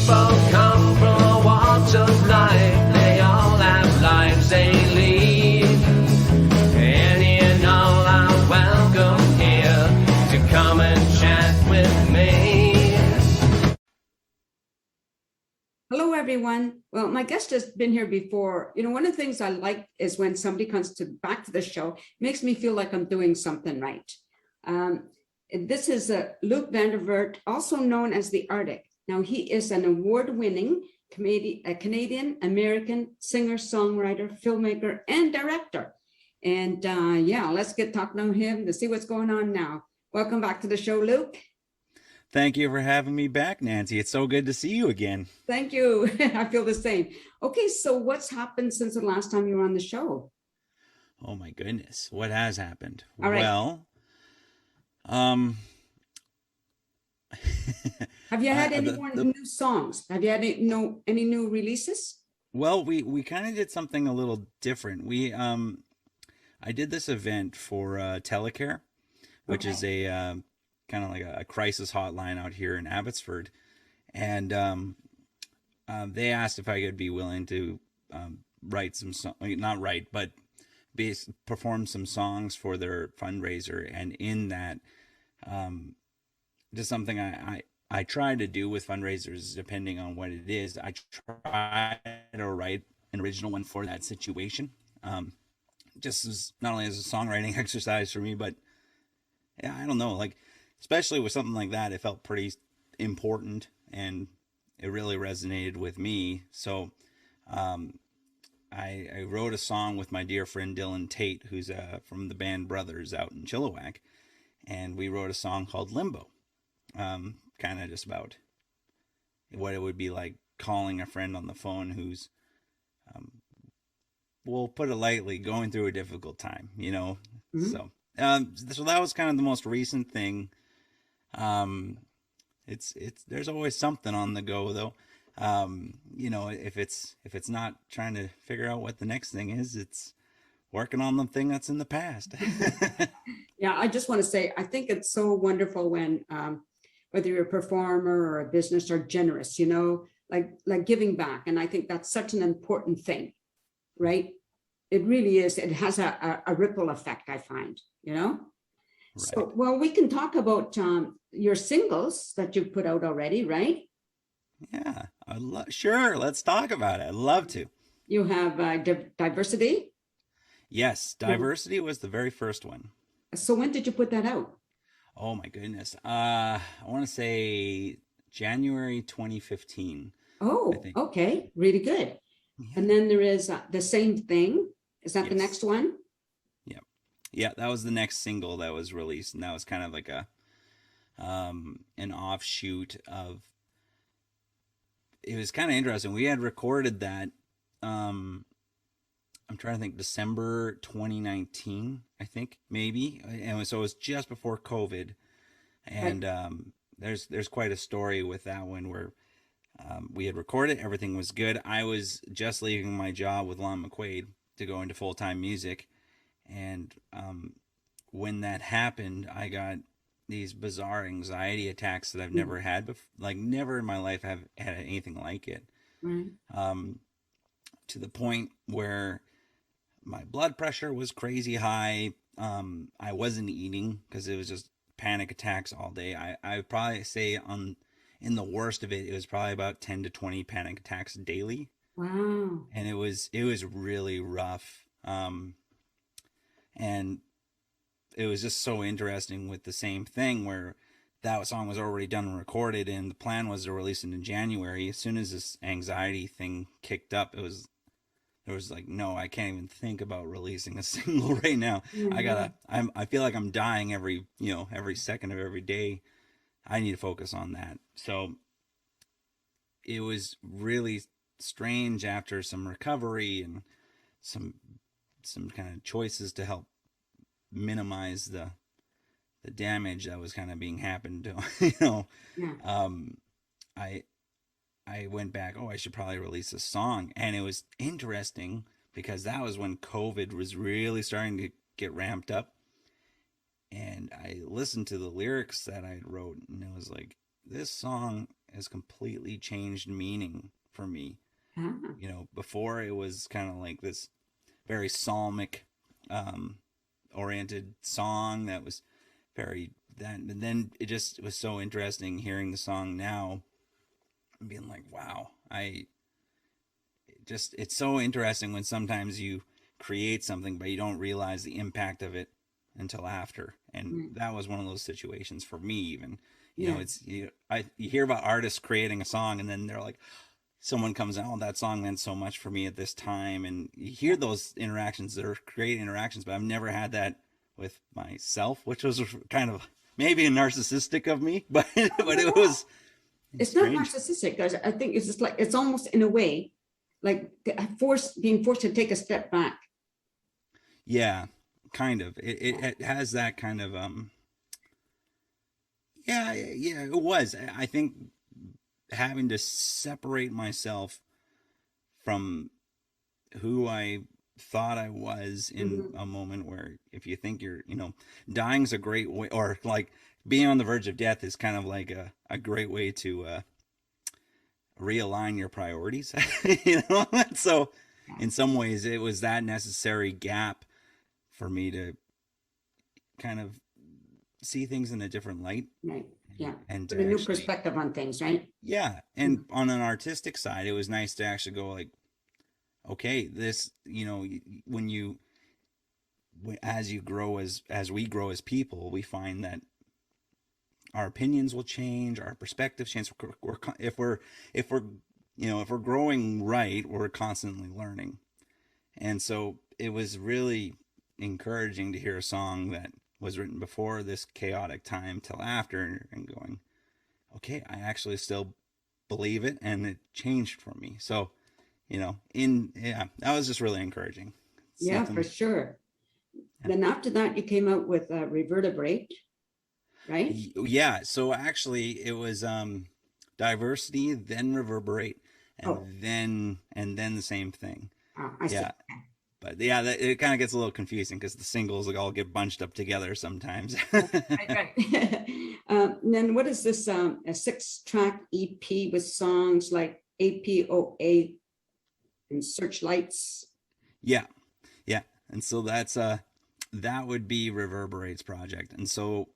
People come from all walks of life. They all have lives they lead. Any and all are welcome here to come and chat with me. Hello, everyone. Well, my guest has been here before. You know, one of the things I like is when somebody comes back to the show, it makes me feel like I'm doing something right. This is Luc Vandervert, also known as the Arctic. Now, he is an award-winning Canadian-American singer, songwriter, filmmaker, and director. And yeah, let's get talking to him to see what's going on now. Welcome back to the show, Luc. Thank you for having me back, Nancy. It's so good to see you again. Thank you. I feel the same. Okay, so what's happened since the last time you were on the show? Oh my goodness, what has happened? All right. Well, Have you had any more new songs? Have you had any new releases? well, we kind of did something a little different. I did this event for Telecare, which is a kind of like a crisis hotline out here in Abbotsford, and they asked if I could be willing to write some not write, but perform some songs for their fundraiser. And in that, just something I try to do with fundraisers, depending on what it is, I try to write an original one for that situation. Just as not only as a songwriting exercise for me, but yeah, I don't know, like especially with something like that, it felt pretty important and it really resonated with me. So I wrote a song with my dear friend Dylan Tate, who's from the band Brothers out in Chilliwack, and we wrote a song called Limbo, kind of just about what it would be like calling a friend on the phone who's, we'll put it lightly, going through a difficult time, you know. Mm-hmm. So that was kind of the most recent thing. It's there's always something on the go though. You know, if it's not trying to figure out what the next thing is, it's working on the thing that's in the past. Yeah, I just want to say, I think it's so wonderful when whether you're a performer or a business are generous, you know, like giving back. And I think that's such an important thing, right? It really is. It has a ripple effect, I find, you know? Right. So, well, we can talk about your singles that you've put out already, right? Yeah, sure. Let's talk about it. I'd love to. You have Diversity? Yes, Diversity was the very first one. So when did you put that out? Oh my goodness. I want to say January 2015. Oh, okay. Really good. Yeah. And then there is The Same Thing. Is that the next one? Yeah. Yeah, that was the next single that was released. And that was kind of like an offshoot of, it was kind of interesting. We had recorded that, I'm trying to think, December 2019, I think, maybe. And so it was just before COVID. And there's quite a story with that one where we had recorded, everything was good. I was just leaving my job with Lon McQuaid to go into full-time music. And when that happened, I got these bizarre anxiety attacks that I've never had before. Like, never in my life have had anything like it. To the point where my blood pressure was crazy high. I wasn't eating because it was just panic attacks all day. I would probably say in the worst of it, it was probably about 10 to 20 panic attacks daily. Wow. And it was really rough. And it was just so interesting with The Same Thing, where that song was already done and recorded, and the plan was to release it in January. As soon as this anxiety thing kicked up, it was like, no, I can't even think about releasing a single right now. Mm-hmm. I feel like I'm dying every second of every day. I need to focus on that. So it was really strange after some recovery and some kind of choices to help minimize the damage that was kind of being happened to, you know. Yeah. I went back, I should probably release a song. And it was interesting because that was when COVID was really starting to get ramped up. And I listened to the lyrics that I wrote, and it was like, this song has completely changed meaning for me. Ah, You know, before it was kind of like this very psalmic oriented song that was very that, and then it was so interesting hearing the song now and being like, wow, it's so interesting when sometimes you create something but you don't realize the impact of it until after. And right. that was one of those situations for me. Even, you know, Yeah. it's you hear about artists creating a song and then they're like, someone comes out, oh, that song meant so much for me at this time, and you hear those interactions. They're great interactions, but I've never had that with myself, which was kind of maybe a narcissistic of me, but but it was It's not strange. narcissistic. I think it's just like, it's almost in a way like being forced to take a step back. Yeah, kind of. It has that kind of yeah, it was. I think having to separate myself from who I thought I was in Mhm. a moment where if you think you're, you know, dying's a great way, or like being on the verge of death is kind of like a great way to realign your priorities, you know? So in some ways it was that necessary gap for me to kind of see things in a different light Right. Yeah. and Put to a new actually, perspective on things, right? yeah. And on an artistic side, it was nice to actually go like, okay, this, you know, when you, as you grow, as we grow as people, we find that our opinions will change, our perspectives change. If we're you know, if we're growing right, we're constantly learning. And so it was really encouraging to hear a song that was written before this chaotic time till after, and going, okay, I actually still believe it, and it changed for me. So, you know, yeah, that was just really encouraging. It's Yeah, for nothing. sure. Yeah. Then after that, you came out with Revertebrate, right? Yeah, so actually it was diversity, then reverberate, Oh, and then the same thing. I see. Yeah, but yeah, it kind of gets a little confusing because the singles like all get bunched up together sometimes. Right, right. Then what is this? A 6-track EP with songs like APOA and Searchlights. Yeah, yeah, and so that would be Reverberate's project, and so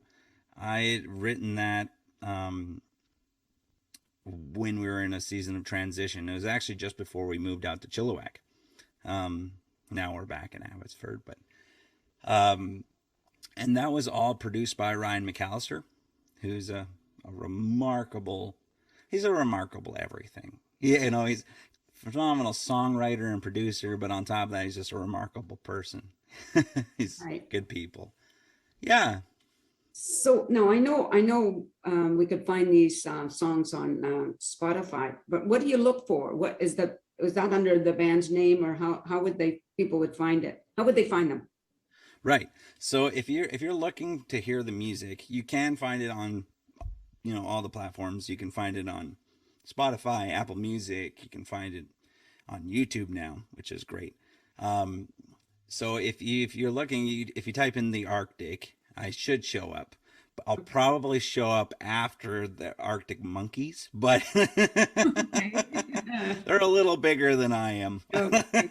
I had written that um when we were in a season of transition. It was actually just before we moved out to Chilliwack. Um, Now we're back in Abbotsford, but um, and that was all produced by Ryan McAllister, who's a remarkable. He's a remarkable everything. Yeah, you know, he's a phenomenal songwriter and producer, but on top of that, he's just a remarkable person. He's Right. good people. Yeah, So no, I know we could find these songs on Spotify, but what do you look for? What is the, is that under the band's name, or how would they, people would find it? How would they find them? right. So if you're looking to hear the music, you can find it on, you know, all the platforms. You can find it on Spotify, Apple Music. You can find it on YouTube now, which is great. Um, so if you're looking, if you type in the Arctic, I should show up. But I'll probably show up after the Arctic Monkeys, but Okay. they're a little bigger than I am. Okay.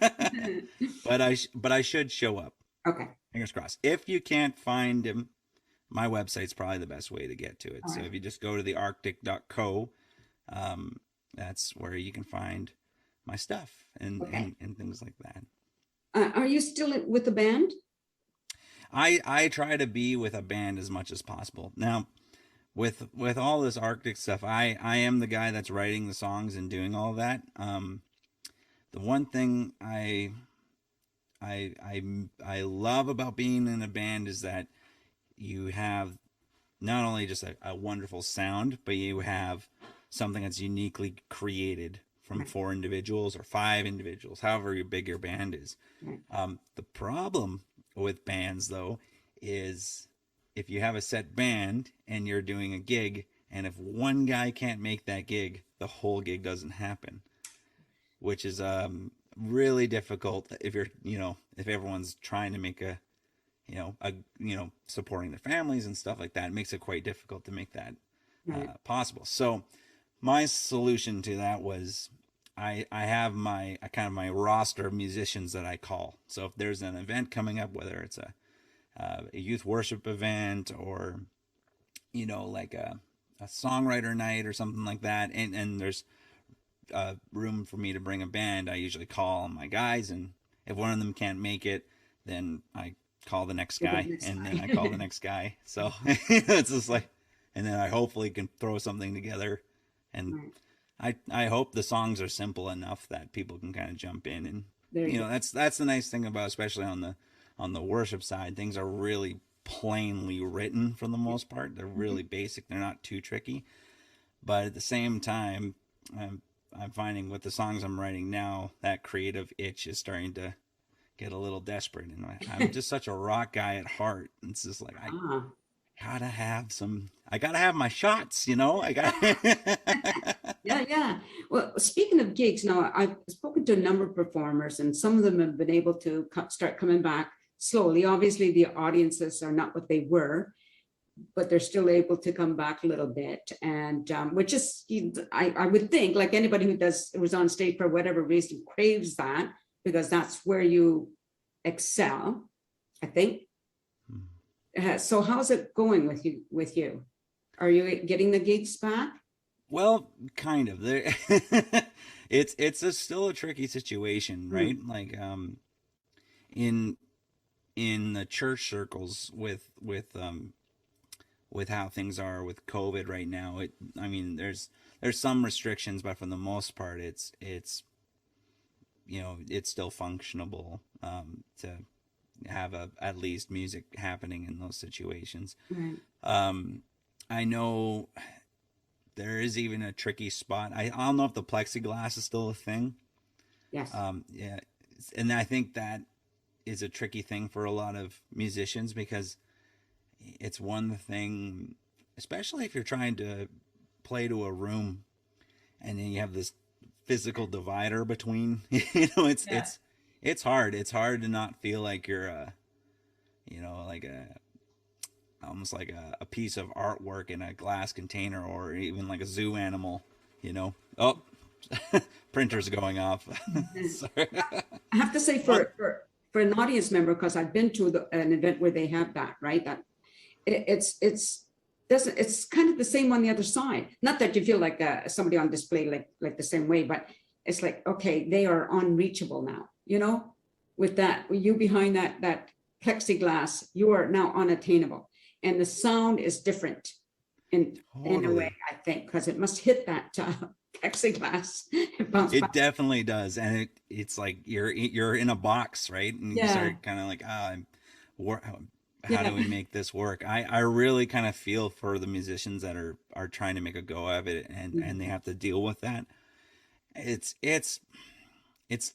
But I should show up. Okay. Fingers crossed. If you can't find him, my website's probably the best way to get to it. All So right. if you just go to thearctic.co, that's where you can find my stuff Okay. and things like that. Are you still with the band? I try to be with a band as much as possible. Now, with all this Arctic stuff, I am the guy that's writing the songs and doing all that. The one thing I love about being in a band is that you have not only just a wonderful sound, but you have something that's uniquely created from Right. 4 individuals or 5 individuals, however big your band is. Right. The problem with bands, though, is if you have a set band and you're doing a gig, and if one guy can't make that gig, the whole gig doesn't happen, which is really difficult if you're, you know, if everyone's trying to make supporting their families and stuff like that. It makes it quite difficult to make that Right. possible. So my solution to that was I have my kind of my roster of musicians that I call. So if there's an event coming up, whether it's a youth worship event or like a songwriter night or something like that, and there's room for me to bring a band, I usually call my guys, and if one of them can't make it, then I call the next guy, and then I call the next guy. So it's just like, and then I hopefully can throw something together, and I hope the songs are simple enough that people can kind of jump in, and that's the nice thing about, especially on the worship side, things are really plainly written for the most part. They're really basic. They're not too tricky, but at the same time, I'm finding with the songs I'm writing now, that creative itch is starting to get a little desperate. And I'm just such a rock guy at heart. It's just like, I gotta have my shots, I got Yeah. Well, speaking of gigs, now I've spoken to a number of performers, and some of them have been able to start coming back slowly. Obviously, the audiences are not what they were, but they're still able to come back a little bit, and which is, I would think, like anybody who was on stage for whatever reason craves that, because that's where you excel, I think. So how's it going with you? Are you getting the gigs back? Well, kind of. There, still a tricky situation, right? Like in the church circles with how things are with COVID right now. I mean, there's some restrictions, but for the most part, it's still functionable to have at least music happening in those situations. Right. I know there is even a tricky spot. I don't know if the plexiglass is still a thing. Yes. Yeah, and I think that is a tricky thing for a lot of musicians, because it's one thing, especially if you're trying to play to a room and then you have this physical divider between, it's hard. It's hard to not feel like you're like almost like a piece of artwork in a glass container, or even like a zoo animal, Oh, printer's going off. Sorry. I have to say, for an audience member, because I've been to an event where they have that, right? That it's kind of the same on the other side. Not that you feel like somebody on display like the same way, but it's like, okay, they are unreachable now. With you behind that plexiglass, you are now unattainable, and the sound is different in a way, I think, because it must hit that plexiglass. It definitely does, and it's like you're in a box, right? And you start kind of like, how do we make this work? I really kind of feel for the musicians that are trying to make a go of it, and they have to deal with that. It's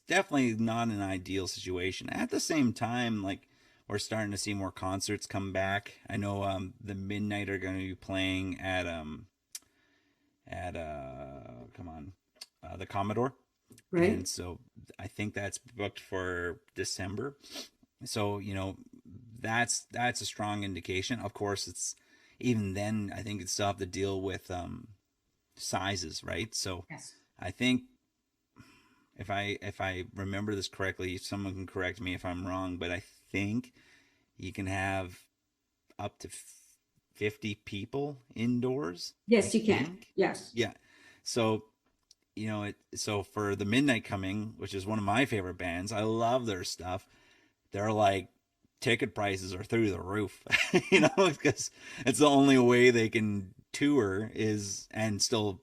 definitely not an ideal situation. At the same time, like, we're starting to see more concerts come back. I know the Midnight are going to be playing at the Commodore, right? And so I think that's booked for December. So that's a strong indication. Of course, it's even then, I think it's still have to deal with sizes, right? So Yes. I think if I remember this correctly, someone can correct me if I'm wrong, but I think you can have up to 50 people indoors. Yes, you can. Yes. Yeah. So, so for the Midnight Coming, which is one of my favorite bands, I love their stuff. They're like, ticket prices are through the roof, because it's the only way they can tour is, and still,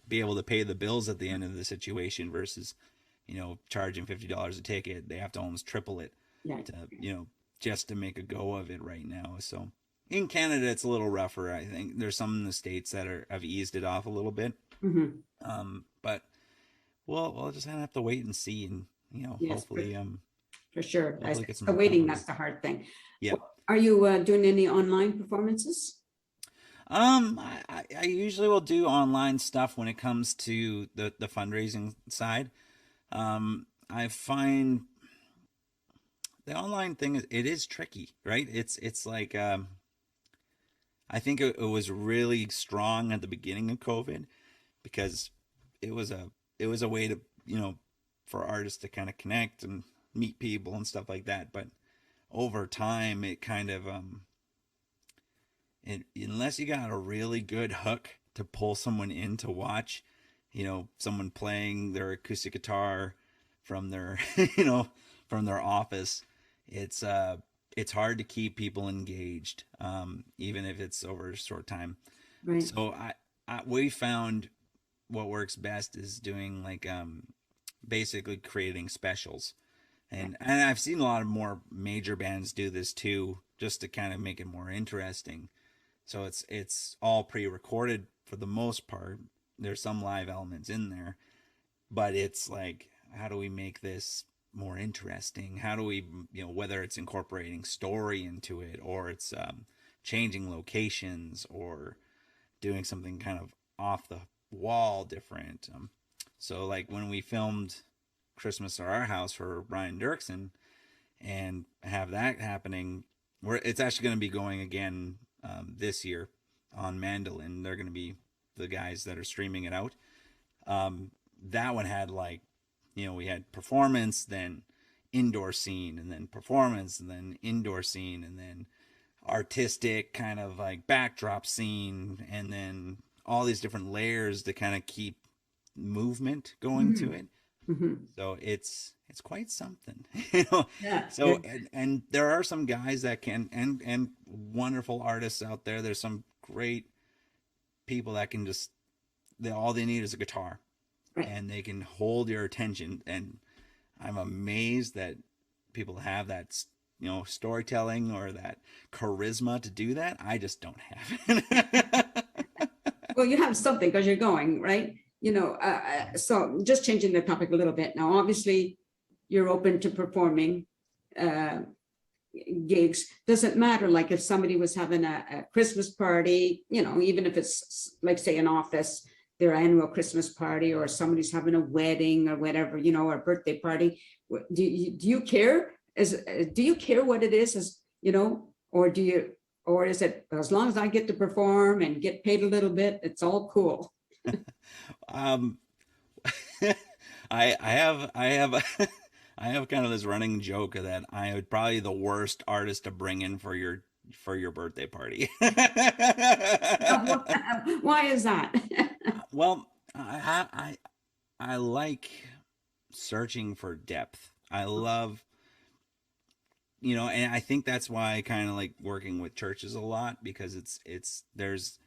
be able to pay the bills at the end of the situation versus, charging $50 a ticket. They have to almost triple it to, just to make a go of it right now. So in Canada, it's a little rougher. I think there's some in the States that have eased it off a little bit. But we'll just kind of have to wait and see, and, hopefully, for sure. The waiting, that's the hard thing. Yeah. Are you doing any online performances? I usually will do online stuff when it comes to the fundraising side. I find the online thing is tricky, right? It's like I think it was really strong at the beginning of COVID, because it was a way to, for artists to kind of connect and meet people and stuff like that. But over time, it kind of unless you got a really good hook to pull someone in to watch, someone playing their acoustic guitar from their from their office, it's hard to keep people engaged, even if it's over a short time. Right. So we found what works best is doing like basically creating specials. And I've seen a lot of more major bands do this too, just to kind of make it more interesting. So it's all pre-recorded for the most part. There's some live elements in there, but it's like, how do we make this more interesting? How do we, whether it's incorporating story into it, or it's changing locations, or doing something kind of off the wall different. So like when we filmed Christmas at Our House for Brian Dirksen and have that happening, it's actually going to be going again this year on Mandolin. They're going to be the guys that are streaming it out. That one had like, we had performance, then indoor scene, and then performance, and then indoor scene, and then artistic kind of like backdrop scene, and then all these different layers to kind of keep movement going to it. Mm-hmm. So it's quite something, Yeah. So and there are some guys that can, and wonderful artists out there. There's some great people that can just, all they need is a guitar, Right. and they can hold your attention. And I'm amazed that people have that, storytelling or that charisma to do that. I just don't have it. Well, you have something because you're going, right? So just changing the topic a little bit. Now, obviously, you're open to performing gigs. Doesn't matter, like if somebody was having a Christmas party, even if it's like, say, an office, their annual Christmas party, or somebody's having a wedding or whatever, or a birthday party. Do you care? Do you care what it is, or is it, as long as I get to perform and get paid a little bit, it's all cool? I have I have kind of this running joke that I would probably the worst artist to bring in for your birthday party. Why is that? Well, I like searching for depth. I love, and I think that's why I kind of like working with churches a lot, because there's,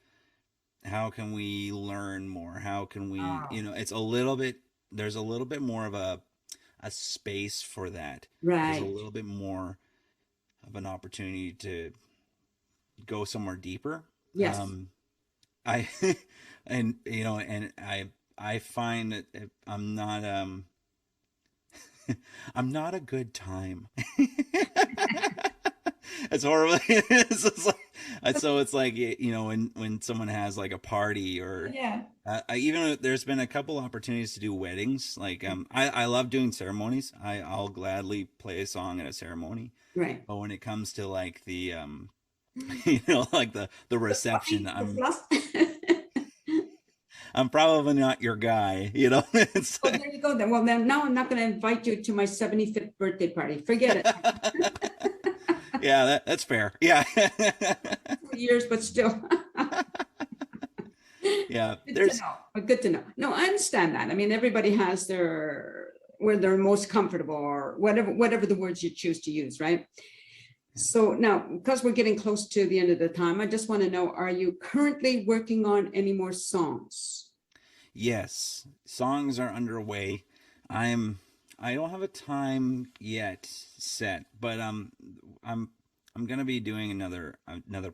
how can we learn more? How can we, it's there's a little bit more of a space for that. Right. There's a little bit more of an opportunity to go somewhere deeper. Yes. I I find that I'm not I'm not a good time. It's horrible. So it's like, when someone has like a party, or Yeah. even there's been a couple opportunities to do weddings. Like I love doing ceremonies. I'll gladly play a song at a ceremony. Right. But when it comes to like the like the reception, I'm probably not your guy, It's Well, there you go then. Well, then now I'm not going to invite you to my 75th birthday party. Forget it. Yeah, that's fair. Yeah. 2 years, but still. Yeah. Good to know. No, I understand that. I mean, everybody has where they're most comfortable, or whatever the words you choose to use, right? So now, because we're getting close to the end of the time, I just want to know, are you currently working on any more songs? Yes, songs are underway. I don't have a time yet set, but I'm gonna be doing another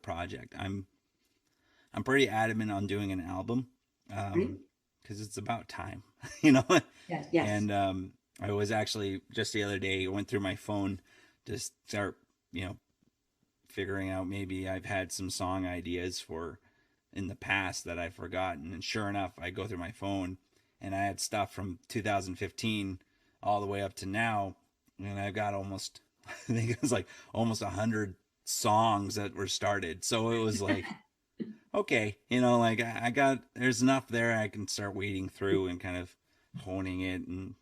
project. I'm pretty adamant on doing an album, because it's about time, Yes. Yes. And I was actually just the other day, I went through my phone to start, figuring out, maybe I've had some song ideas for in the past that I've forgotten. And sure enough, I go through my phone and I had stuff from 2015 all the way up to now. And I've got almost, I think it was like almost 100 songs that were started. So it was like, okay, like I got, there's enough there I can start wading through and kind of honing it and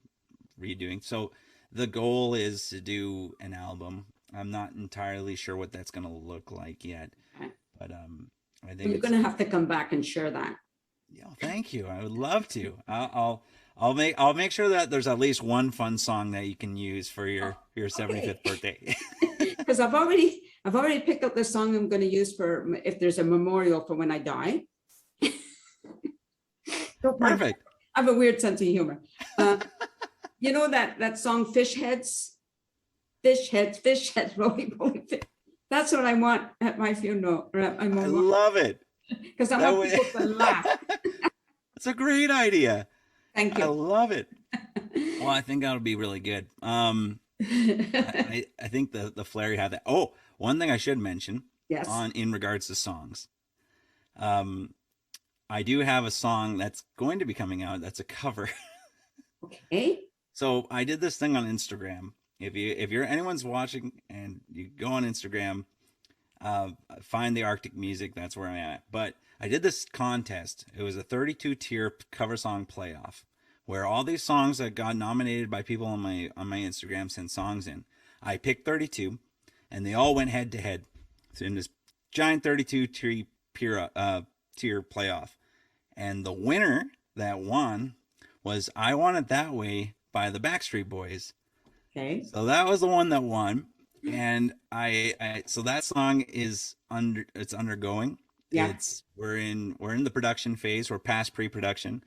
redoing. So the goal is to do an album. I'm not entirely sure what that's going to look like yet, but I think You're going to have to come back and share that. Yeah, thank you. I would love to. I'll make sure that there's at least one fun song that you can use for your 75th birthday. Because I've already picked up the song I'm going to use for if there's a memorial for when I die. Perfect. I have a weird sense of humor. You know that song Fish Heads, roly poly fish. That's what I want at my funeral. Or at my I love it. Because I want people to laugh. That's a great idea. Thank you. I love it. Well, I think that'll be really good. I think the flair you have that. Oh, one thing I should mention. Yes. In regards to songs, I do have a song that's going to be coming out. That's a cover. Okay. So I did this thing on Instagram. If you're anyone's watching and you go on Instagram, find the Arctic Music. That's where I'm at. But I did this contest. It was a 32-tier cover song playoff, where all these songs that got nominated by people on my Instagram sent songs in. I picked 32, and they all went head to head in this giant 32-tier tier playoff. And the winner that won was "I Want It That Way" by the Backstreet Boys. Okay. So that was the one that won, and so that song is undergoing. Yeah. We're in the production phase. We're past pre-production.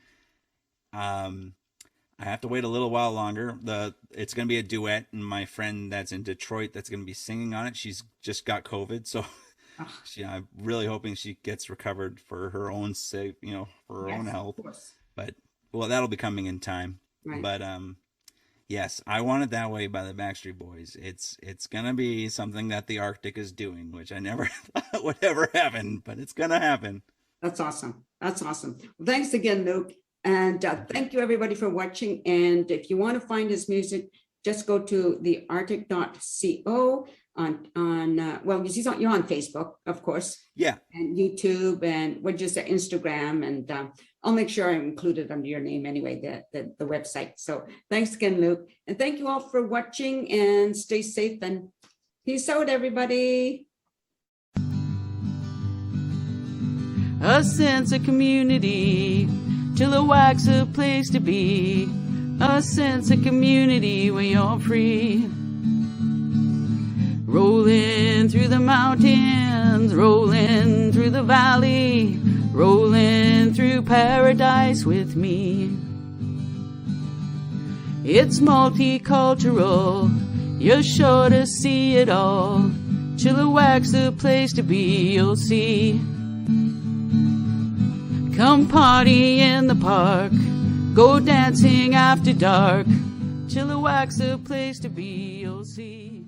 I have to wait a little while longer. It's going to be a duet, and my friend that's in Detroit that's going to be singing on it, she's just got COVID, so I'm really hoping she gets recovered for her own sake, for her own health. But that'll be coming in time. Right. But yes, "I Want It That Way" by the Backstreet Boys. It's gonna be something that the Arctic is doing, which I never thought would ever happen, but it's gonna happen. That's awesome. Well, thanks again, Luke. And thank you everybody for watching. And if you want to find his music, just go to thearctic.co you're on Facebook, of course. Yeah. And YouTube and Instagram. And I'll make sure I include it under your name anyway, the website. So thanks again, Luke. And thank you all for watching, and stay safe, and peace out, everybody. A sense of community, Chilliwack's a place to be. A sense of community where you're free. Rolling through the mountains, rolling through the valley, rolling through paradise with me. It's multicultural, you're sure to see it all. Chilliwack's the place to be, you'll see. Come party in the park, go dancing after dark. Chilliwack's a place to be, you'll see.